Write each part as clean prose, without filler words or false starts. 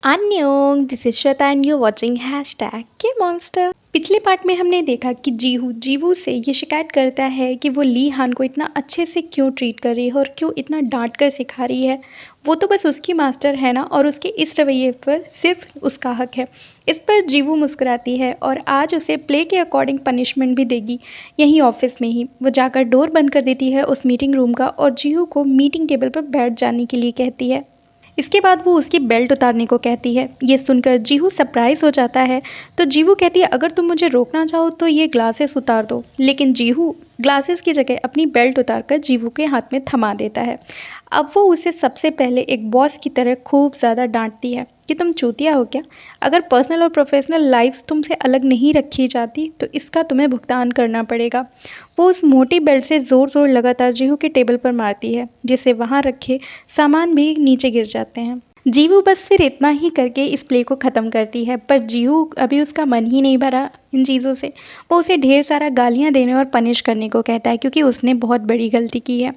अन्योंग this is Shweta and you watching hashtag K monster. पिछले part में हमने देखा कि जीवू से ये शिकायत करता है कि वो ली हान को इतना अच्छे से क्यों ट्रीट कर रही है और क्यों इतना डांट कर सिखा रही है। वो तो बस उसकी मास्टर है ना, और उसके इस रवैये पर सिर्फ उसका हक है। इस पर जीवू मुस्कुराती है और आज उसे प्ले के अकॉर्डिंग पनिशमेंट भी देगी, यहीं ऑफिस में ही। वो जाकर डोर बंद कर देती है उस मीटिंग रूम का और जीवू को मीटिंग टेबल पर बैठ जाने के लिए कहती है। इसके बाद वो उसकी बेल्ट उतारने को कहती है। ये सुनकर जीहू सरप्राइज हो जाता है। तो जीहू कहती है, अगर तुम मुझे रोकना चाहो तो ये ग्लासेस उतार दो। लेकिन जीहू ग्लासेस की जगह अपनी बेल्ट उतारकर जीवू के हाथ में थमा देता है। अब वो उसे सबसे पहले एक बॉस की तरह खूब ज़्यादा डांटती है कि तुम चूतिया हो क्या। अगर पर्सनल और प्रोफेशनल लाइफ्स तुमसे अलग नहीं रखी जाती तो इसका तुम्हें भुगतान करना पड़ेगा। वो उस मोटी बेल्ट से ज़ोर लगातार जीहू के टेबल पर मारती है, जिससे वहाँ रखे सामान भी नीचे गिर जाते हैं। जीवू बस फिर इतना ही करके इस प्ले को ख़त्म करती है, पर जीवू अभी उसका मन ही नहीं भरा इन चीज़ों से। वो उसे ढेर सारा गालियाँ देने और पनिश करने को कहता है, क्योंकि उसने बहुत बड़ी गलती की है।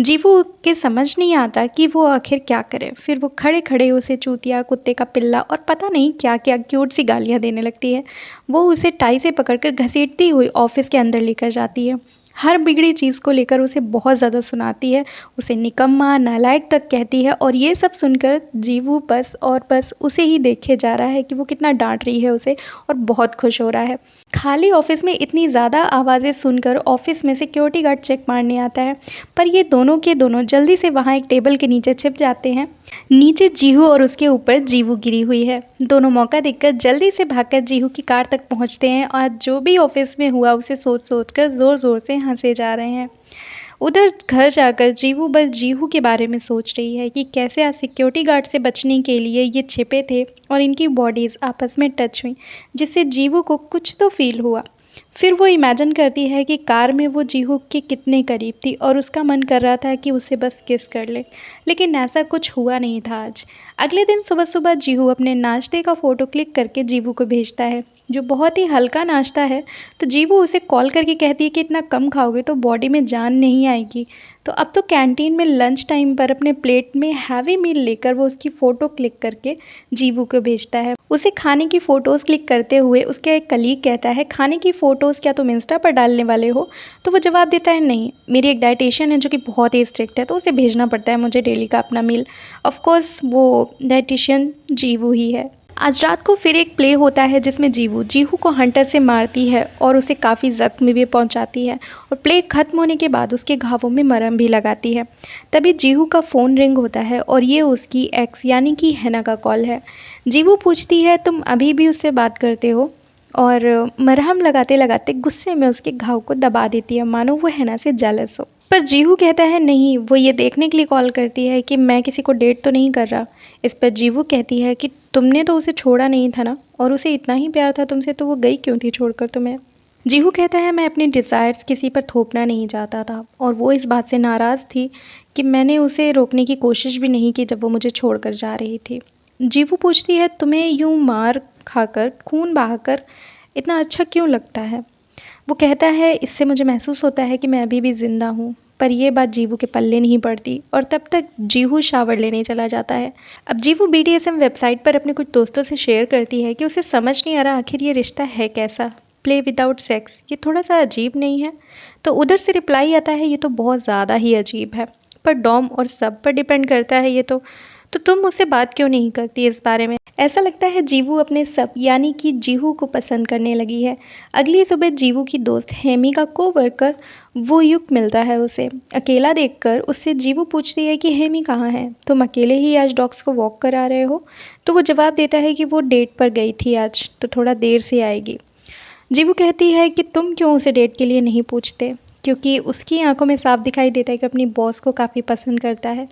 जीवू के समझ नहीं आता कि वो आखिर क्या करे। फिर वो खड़े खड़े उसे चूतिया, कुत्ते का पिल्ला और पता नहीं क्या क्या क्यूट सी गालियाँ देने लगती है। वो उसे टाई से पकड़कर घसीटती हुई ऑफिस के अंदर लेकर जाती है। हर बिगड़ी चीज़ को लेकर उसे बहुत ज़्यादा सुनाती है, उसे निकम्मा, नालायक तक कहती है। और ये सब सुनकर जीवू बस उसे ही देखे जा रहा है कि वो कितना डांट रही है उसे, और बहुत खुश हो रहा है। खाली ऑफिस में इतनी ज़्यादा आवाज़ें सुनकर ऑफिस में सिक्योरिटी गार्ड चेक मारने आता है, पर ये दोनों के दोनों जल्दी से वहाँ एक टेबल के नीचे छिप जाते हैं। नीचे जीहू और उसके ऊपर जीवू गिरी हुई है। दोनों मौका देखकर जल्दी से भागकर जीहू की कार तक पहुँचते हैं और जो भी ऑफिस में हुआ उसे सोच कर ज़ोर ज़ोर से हंसे जा रहे हैं। उधर घर जाकर जीवू बस जीहू के बारे में सोच रही है कि कैसे आज सिक्योरिटी गार्ड से बचने के लिए ये छिपे थे और इनकी बॉडीज़ आपस में टच हुई, जिससे जीवू को कुछ तो फील हुआ। फिर वो इमेजिन करती है कि कार में वो जीहू के कितने करीब थी और उसका मन कर रहा था कि उसे बस किस कर ले, लेकिन ऐसा कुछ हुआ नहीं था आज। अगले दिन सुबह सुबह जीहू अपने नाश्ते का फ़ोटो क्लिक करके जीवू को भेजता है, जो बहुत ही हल्का नाश्ता है। तो जीवू उसे कॉल करके कहती है कि इतना कम खाओगे तो बॉडी में जान नहीं आएगी। तो अब तो कैंटीन में लंच टाइम पर अपने प्लेट में हैवी मील लेकर वो उसकी फ़ोटो क्लिक करके जीवू को भेजता है। उसे खाने की फ़ोटोज़ क्लिक करते हुए उसका एक कलीग कहता है, खाने की फ़ोटोज़ क्या तुम इंस्टा पर डालने वाले हो? तो वो जवाब देता है, नहीं, मेरी एक डाइटिशियन है जो कि बहुत ही स्ट्रिक्ट है, तो उसे भेजना पड़ता है मुझे डेली का अपना मील। ऑफ कोर्स वो डाइटिशियन जीवू ही है। आज रात को फिर एक प्ले होता है जिसमें जीहू को हंटर से मारती है और उसे काफ़ी ज़ख्म भी पहुंचाती है, और प्ले ख़त्म होने के बाद उसके घावों में मरहम भी लगाती है। तभी जीहू का फ़ोन रिंग होता है और ये उसकी एक्स यानी कि हैना का कॉल है। जीहू पूछती है, तुम अभी भी उससे बात करते हो? और मरहम लगाते लगाते गुस्से में उसके घाव को दबा देती है, मानो वो हैना से जेलस हो। पर जीहू कहता है, नहीं, वो ये देखने के लिए कॉल करती है कि मैं किसी को डेट तो नहीं कर रहा। इस पर जीवू कहती है कि तुमने तो उसे छोड़ा नहीं था ना, और उसे इतना ही प्यार था तुमसे तो वो गई क्यों थी छोड़कर तुम्हें? जीहू कहता है, मैं अपनी डिज़ायर्स किसी पर थोपना नहीं चाहता था, और वो इस बात से नाराज़ थी कि मैंने उसे रोकने की कोशिश भी नहीं की जब वो मुझे छोड़कर जा रही थी। जीवू पूछती है, तुम्हें यूँ मार खाकर, खून बहाकर इतना अच्छा क्यों लगता है? वो कहता है, इससे मुझे महसूस होता है कि मैं अभी भी ज़िंदा हूँ। पर यह बात जीवू के पल्ले नहीं पड़ती, और तब तक जीहू शावर लेने चला जाता है। अब जीवू BDSM वेबसाइट पर अपने कुछ दोस्तों से शेयर करती है कि उसे समझ नहीं आ रहा आखिर ये रिश्ता है कैसा। प्ले विदाउट सेक्स, ये थोड़ा सा अजीब नहीं है? तो उधर से रिप्लाई आता है, ये तो बहुत ज़्यादा ही अजीब है, पर डॉम और सब पर डिपेंड करता है ये तो तुम मुझसे बात क्यों नहीं करती इस बारे में? ऐसा लगता है जीवू अपने सब यानी कि जीहू को पसंद करने लगी है। अगली सुबह जीवू की दोस्त हेमी का कोवर्कर वो युग मिलता है उसे। अकेला देखकर उससे जीवू पूछती है कि हेमी कहाँ है, तुम अकेले ही आज डॉग्स को वॉक करा रहे हो? तो वो जवाब देता है कि वो डेट पर गई थी आज, तो थोड़ा देर से आएगी। जीवू कहती है कि तुम क्यों उसे डेट के लिए नहीं पूछते, क्योंकि उसकी आंखों में साफ दिखाई देता है कि अपनी बॉस को काफ़ी पसंद करता है,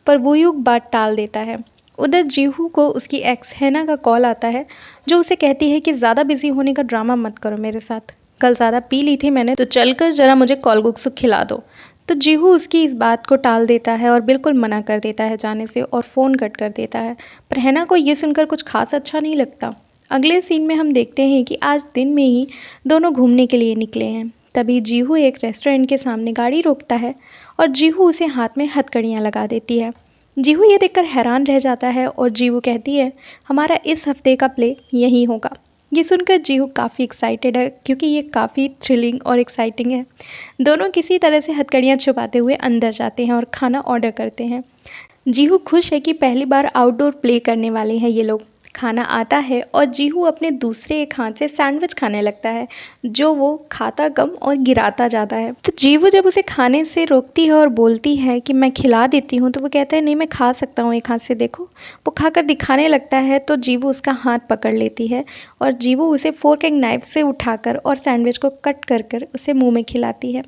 पर वो युग बात टाल देता है। उधर जीहू को उसकी एक्स हैना का कॉल आता है, जो उसे कहती है कि ज़्यादा बिजी होने का ड्रामा मत करो मेरे साथ, कल ज़्यादा पी ली थी मैंने, तो चलकर ज़रा मुझे कॉलगुक्सुक खिला दो। तो जीहू उसकी इस बात को टाल देता है और बिल्कुल मना कर देता है जाने से, और फ़ोन कट कर देता है। पर हैना को ये सुनकर कुछ खास अच्छा नहीं लगता। अगले सीन में हम देखते हैं कि आज दिन में ही दोनों घूमने के लिए निकले हैं। तभी जीहू एक रेस्टोरेंट के सामने गाड़ी रोकता है और जीहू उसे हाथ में हथकड़ियाँ लगा देती है। जीहू ये देखकर हैरान रह जाता है और जीवू कहती है हमारा इस हफ्ते का प्ले यहीं होगा। ये सुनकर जीहू काफ़ी एक्साइटेड है क्योंकि ये काफ़ी थ्रिलिंग और एक्साइटिंग है। दोनों किसी तरह से हथकड़ियाँ छुपाते हुए अंदर जाते हैं और खाना ऑर्डर करते हैं। जीहू खुश है कि पहली बार आउटडोर प्ले करने वाले हैं ये लोग। खाना आता है और जीहू अपने दूसरे एक हाथ से सैंडविच खाने लगता है, जो वो खाता कम और गिराता जाता है। तो जीहू जब उसे खाने से रोकती है और बोलती है कि मैं खिला देती हूँ, तो वो कहता है नहीं मैं खा सकता हूँ, एक हाथ से देखो। वो खाकर दिखाने लगता है तो जीहू उसका हाथ पकड़ लेती है और जीहू उसे फोर्क एंड नाइफ से उठाकर और सैंडविच को कट कर कर उसे मुँह में खिलाती है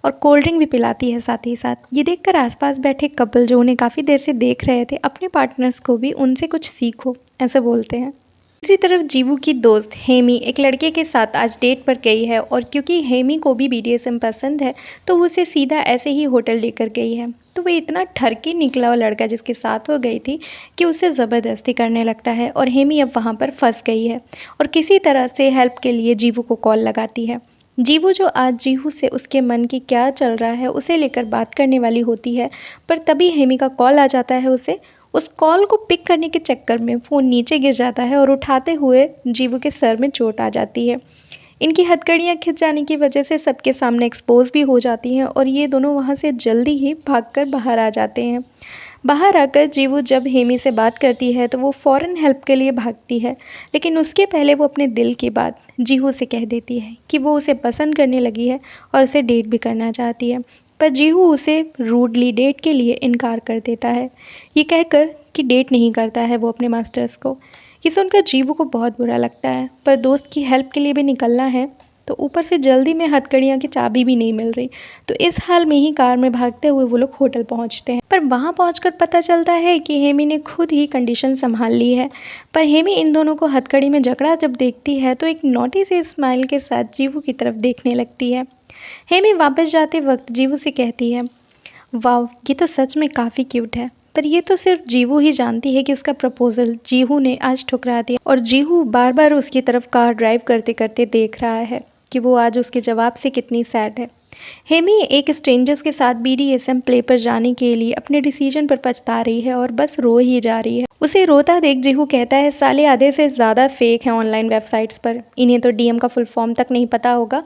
और कोल्ड ड्रिंक भी पिलाती है साथ ही साथ। ये देखकर आसपास बैठे कपल जो उन्हें काफ़ी देर से देख रहे थे, अपने पार्टनर्स को भी उनसे कुछ सीखो ऐसे बोलते हैं। दूसरी तरफ जीवू की दोस्त हेमी एक लड़के के साथ आज डेट पर गई है और क्योंकि हेमी को भी BDSM पसंद है तो वो उसे सीधा ऐसे ही होटल लेकर गई है। तो वो इतना ठरकी निकला वो लड़का जिसके साथ वो गई थी कि उससे ज़बरदस्ती करने लगता है और हेमी अब वहाँ पर फंस गई है और किसी तरह से हेल्प के लिए जीवू को कॉल लगाती है। जीवू जो आज जीहू से उसके मन की क्या चल रहा है उसे लेकर बात करने वाली होती है, पर तभी हेमी का कॉल आ जाता है उसे। उस कॉल को पिक करने के चक्कर में फ़ोन नीचे गिर जाता है और उठाते हुए जीवू के सर में चोट आ जाती है। इनकी हथकड़ियाँ खिंच जाने की वजह से सबके सामने एक्सपोज भी हो जाती हैं और ये दोनों वहाँ से जल्दी ही भागकर बाहर आ जाते हैं। बाहर आकर जीवू जब हेमी से बात करती है तो वो फ़ौरन हेल्प के लिए भागती है, लेकिन उसके पहले वो अपने दिल की बात जीहू से कह देती है कि वो उसे पसंद करने लगी है और उसे डेट भी करना चाहती है। पर जीहू उसे रूडली डेट के लिए इनकार कर देता है, ये कहकर कि डेट नहीं करता है वो अपने मास्टर्स को। ये सुनकर जीवू को बहुत बुरा लगता है, पर दोस्त की हेल्प के लिए भी निकलना है तो ऊपर से जल्दी में हथकड़ियाँ की चाबी भी नहीं मिल रही। तो इस हाल में ही कार में भागते हुए वो लोग होटल पहुंचते हैं, पर वहां पहुंचकर पता चलता है कि हेमी ने खुद ही कंडीशन संभाल ली है। पर हेमी इन दोनों को हथकड़ी में जकड़ा जब देखती है तो एक नोटी से स्माइल के साथ जीवू की तरफ देखने लगती है। हेमी वापस जाते वक्त जीवू से कहती है वाह ये तो सच में काफ़ी क्यूट है, पर ये तो सिर्फ जीवू ही जानती है कि उसका प्रपोजल जीहू ने आज ठुकरा दिया और जीहू बार बार उसकी तरफ कार ड्राइव करते करते देख रहा है कि वो आज उसके जवाब से कितनी सैड है। हेमी एक स्ट्रेंजर्स के साथ BDSM प्ले पर जाने के लिए अपने डिसीजन पर पछता रही है और बस रो ही जा रही है। उसे रोता देख जीहू कहता है साले आधे से ज़्यादा फेक हैं ऑनलाइन वेबसाइट्स पर, इन्हें तो DM का फुल फॉर्म तक नहीं पता होगा,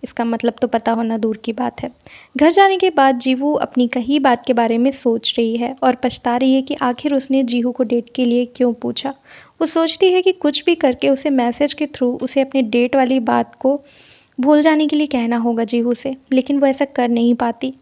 इसका मतलब तो पता होना दूर की बात है। घर जाने के बाद जीवू अपनी कही बात के बारे में सोच रही है और पछता रही है कि आखिर उसने जीहू को डेट के लिए क्यों पूछा। वो सोचती है कि कुछ भी करके उसे मैसेज के थ्रू उसे अपने डेट वाली बात को भूल जाने के लिए कहना होगा जीहू से, लेकिन वो ऐसा कर नहीं पाती।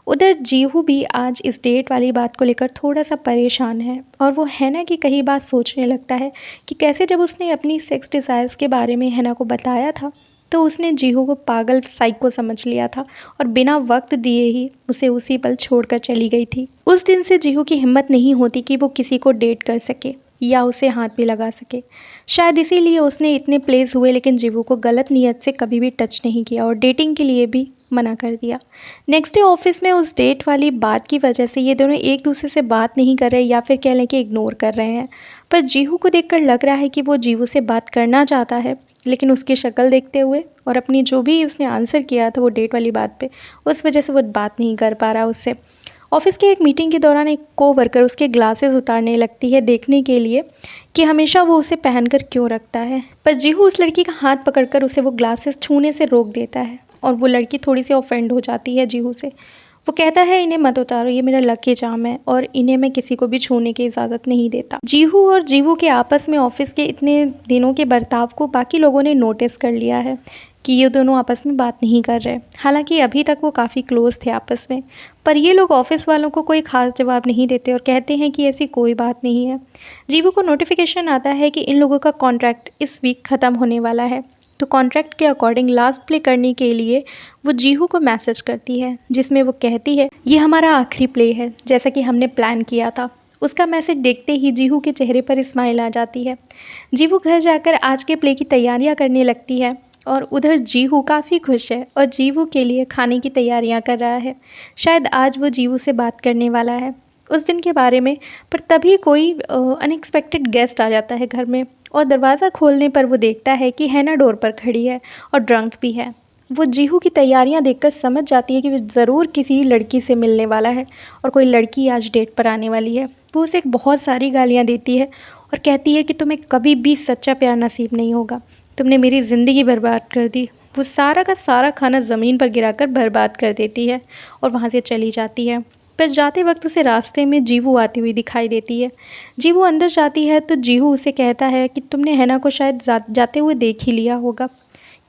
उधर जीहू भी आज इस डेट वाली बात को लेकर थोड़ा सा परेशान है और वो हैना की कही बात सोचने लगता है कि कैसे जब उसने अपनी सेक्स डिज़ायर्स के बारे में हैना को बताया था तो उसने जीहू को पागल साइको समझ लिया था और बिना वक्त दिए ही उसे उसी पल छोड़कर चली गई थी। उस दिन से जीहू की हिम्मत नहीं होती कि वो किसी को डेट कर सके या उसे हाथ भी लगा सके। शायद इसीलिए उसने इतने प्लेस हुए लेकिन जीवू को गलत नीयत से कभी भी टच नहीं किया और डेटिंग के लिए भी मना कर दिया। नेक्स्ट डे ऑफिस में उस डेट वाली बात की वजह से ये दोनों एक दूसरे से बात नहीं कर रहे या फिर कह लें कि इग्नोर कर रहे हैं, पर जीहू को देखकर लग रहा है कि वो जीवू से बात करना चाहता है, लेकिन उसकी शक्ल देखते हुए और अपनी जो भी उसने आंसर किया था वो डेट वाली बात पे, उस वजह से वो बात नहीं कर पा रहा उससे। ऑफिस की एक मीटिंग के दौरान एक कोवर्कर उसके ग्लासेस उतारने लगती है देखने के लिए कि हमेशा वो उसे पहनकर क्यों रखता है, पर जीहू उस लड़की का हाथ पकड़कर उसे वो ग्लासेस छूने से रोक देता है और वो लड़की थोड़ी सी ऑफेंड हो जाती है जीहू से। वो कहता है इन्हें मत उतारो, ये मेरा लकी चार्म है और इन्हें मैं किसी को भी छूने की इजाज़त नहीं देता। जीहू और जीवू के आपस में ऑफिस के इतने दिनों के बर्ताव को बाकी लोगों ने नोटिस कर लिया है कि ये दोनों आपस में बात नहीं कर रहे। हालांकि अभी तक वो काफ़ी क्लोज थे आपस में, पर ये लोग ऑफिस वालों को कोई ख़ास जवाब नहीं देते और कहते हैं कि ऐसी कोई बात नहीं है। जीवू को नोटिफिकेशन आता है कि इन लोगों का कॉन्ट्रैक्ट इस वीक ख़त्म होने वाला है, तो कॉन्ट्रैक्ट के अकॉर्डिंग लास्ट प्ले करने के लिए वो जीहू को मैसेज करती है जिसमें वो कहती है ये हमारा आखिरी प्ले है जैसा कि हमने प्लान किया था। उसका मैसेज देखते ही जीहू के चेहरे पर स्माइल आ जाती है। जीहू घर जाकर आज के प्ले की तैयारियां करने लगती है और उधर जीहू काफ़ी खुश है और जीहू के लिए खाने की तैयारियां कर रहा है। शायद आज वो जीहू से बात करने वाला है उस दिन के बारे में, पर तभी कोई अनएक्सपेक्टेड गेस्ट आ जाता है घर में और दरवाज़ा खोलने पर वो देखता है कि हैना डोर पर खड़ी है और ड्रंक भी है। वो जीहू की तैयारियां देखकर समझ जाती है कि वो ज़रूर किसी लड़की से मिलने वाला है और कोई लड़की आज डेट पर आने वाली है। वो उसे बहुत सारी गालियां देती है और कहती है कि तुम्हें कभी भी सच्चा प्यार नसीब नहीं होगा, तुमने मेरी ज़िंदगी बर्बाद कर दी। वो सारा का सारा खाना ज़मीन पर गिराकर बर्बाद कर देती है और वहाँ से चली जाती है। पर जाते वक्त उसे रास्ते में जीवू आती हुई दिखाई देती है। जीवू अंदर जाती है तो जीहू उसे कहता है कि तुमने हैना को शायद जाते हुए देख ही लिया होगा,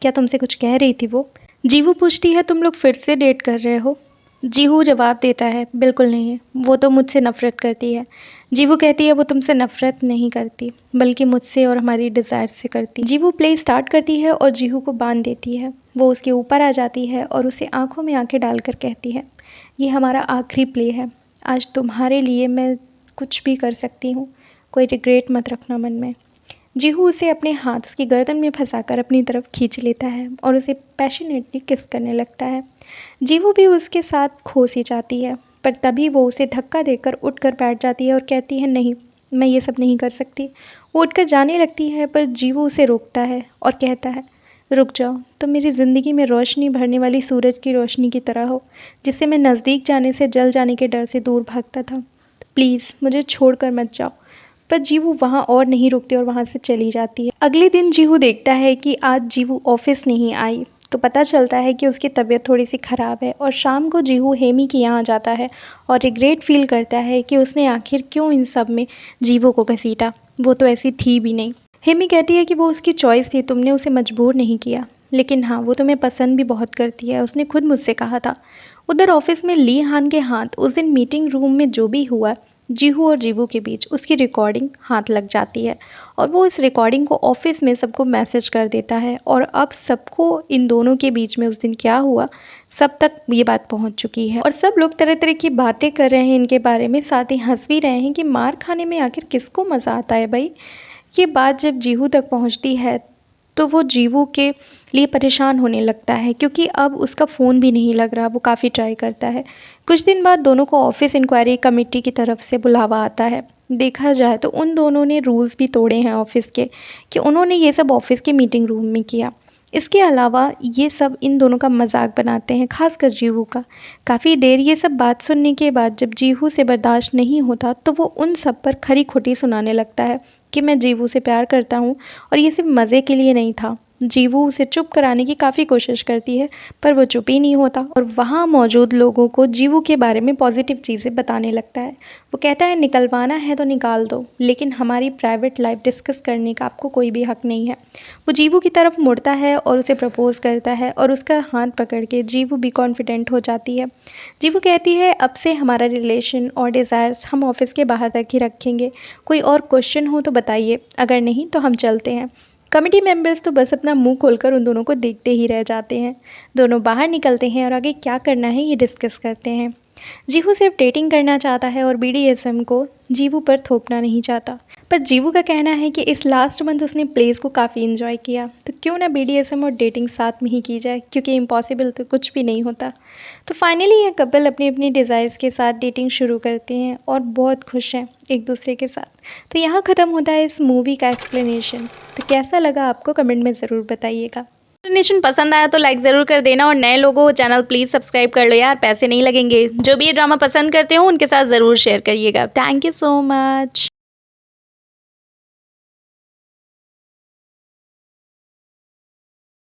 क्या तुमसे कुछ कह रही थी वो? जीवू पूछती है तुम लोग फिर से डेट कर रहे हो? जीहू जवाब देता है बिल्कुल नहीं, वो तो मुझसे नफ़रत करती है। जीवू कहती है वो तुमसे नफ़रत नहीं करती बल्कि मुझसे और हमारी डिज़ायर से करती। जीवू प्ले स्टार्ट करती है और जीहू को बांध देती है। वो उसके ऊपर आ जाती है और उसे आंखों में आंखें डालकर कहती है ये हमारा आखिरी प्ले है, आज तुम्हारे लिए मैं कुछ भी कर सकती हूँ, कोई रिग्रेट मत रखना मन में। जीहू उसे अपने हाथ उसकी गर्दन में फंसाकर अपनी तरफ खींच लेता है और उसे पैशनेटली किस करने लगता है। जीहू भी उसके साथ खो सी जाती है, पर तभी वो उसे धक्का देकर उठकर बैठ जाती है और कहती है नहीं, मैं ये सब नहीं कर सकती। वो उठकर जाने लगती है पर जीहू उसे रोकता है और कहता है रुक जाओ, तुम मेरी ज़िंदगी में रोशनी भरने वाली सूरज की रोशनी की तरह हो, जिससे मैं नज़दीक जाने से जल जाने के डर से दूर भागता था। प्लीज़ मुझे छोड़कर मत जाओ। पर जीवू वहाँ और नहीं रुकती और वहाँ से चली जाती है। अगले दिन जीवू देखता है कि आज जीवू ऑफिस नहीं आई, तो पता चलता है कि उसकी तबीयत थोड़ी सी ख़राब है और शाम को जीवू हेमी के यहाँ जाता है और रिग्रेट फील करता है कि उसने आखिर क्यों इन सब में जीवू को घसीटा, वो तो ऐसी थी भी नहीं। हेमी कहती है कि वो उसकी चॉइस थी, तुमने उसे मजबूर नहीं किया, लेकिन हाँ वो तुम्हें पसंद भी बहुत करती है, उसने खुद मुझसे कहा था। उधर ऑफिस में ली हान के हाथ उस दिन मीटिंग रूम में जो भी हुआ जीहू और जीवू के बीच उसकी रिकॉर्डिंग हाथ लग जाती है और वो इस रिकॉर्डिंग को ऑफिस में सबको मैसेज कर देता है और अब सबको इन दोनों के बीच में उस दिन क्या हुआ सब तक ये बात पहुंच चुकी है और सब लोग तरह तरह की बातें कर रहे हैं इनके बारे में, साथ ही हंस भी रहे हैं कि मार खाने में आखिर किसको मज़ा आता है भाई। ये बात जब जीहू तक पहुंचती है तो वो जीवू के लिए परेशान होने लगता है क्योंकि अब उसका फ़ोन भी नहीं लग रहा, वो काफ़ी ट्राई करता है। कुछ दिन बाद दोनों को ऑफिस इंक्वायरी कमेटी की तरफ से बुलावा आता है। देखा जाए तो उन दोनों ने रूल्स भी तोड़े हैं ऑफिस के कि उन्होंने ये सब ऑफिस के मीटिंग रूम में किया। इसके अलावा ये सब इन दोनों का मजाक बनाते हैं, खासकर जीवू का। काफ़ी देर ये सब बात सुनने के बाद जब जीवू से बर्दाश्त नहीं होता तो वो उन सब पर खरी खोटी सुनाने लगता है कि मैं जीवू से प्यार करता हूँ और ये सिर्फ मज़े के लिए नहीं था। जीवू उसे चुप कराने की काफ़ी कोशिश करती है पर वो चुप ही नहीं होता और वहाँ मौजूद लोगों को जीवू के बारे में पॉजिटिव चीज़ें बताने लगता है। वो कहता है निकलवाना है तो निकाल दो, लेकिन हमारी प्राइवेट लाइफ डिस्कस करने का आपको कोई भी हक नहीं है। वो जीवू की तरफ मुड़ता है और उसे प्रपोज़ करता है और उसका हाथ पकड़ के जीवू भी कॉन्फिडेंट हो जाती है। जीवू कहती है अब से हमारा रिलेशन और डिज़ायर्स हम ऑफिस के बाहर तक ही रखेंगे, कोई और क्वेश्चन हो तो बताइए, अगर नहीं तो हम चलते हैं। कमेटी मेंबर्स तो बस अपना मुंह खोलकर उन दोनों को देखते ही रह जाते हैं। दोनों बाहर निकलते हैं और आगे क्या करना है ये डिस्कस करते हैं। जीवू सिर्फ डेटिंग करना चाहता है और बीडीएसएम को जीवू पर थोपना नहीं चाहता, पर जीवू का कहना है कि इस लास्ट मंथ उसने प्लेस को काफ़ी इन्जॉय किया, तो क्यों ना बीडीएसएम और डेटिंग साथ में ही की जाए, क्योंकि इम्पॉसिबल तो कुछ भी नहीं होता। तो फाइनली ये कपल अपनी अपनी डिज़ायर्स के साथ डेटिंग शुरू करते हैं और बहुत खुश हैं एक दूसरे के साथ। तो यहाँ ख़त्म होता है इस मूवी का एक्सप्लेनेशन। तो कैसा लगा आपको कमेंट में ज़रूर बताइएगा। एक्सप्लेनेशन पसंद आया तो लाइक ज़रूर कर देना और नए लोगों को चैनल प्लीज़ सब्सक्राइब कर लो यार, पैसे नहीं लगेंगे। जो भी ये ड्रामा पसंद करते हो उनके साथ ज़रूर शेयर करिएगा। Thank you so much.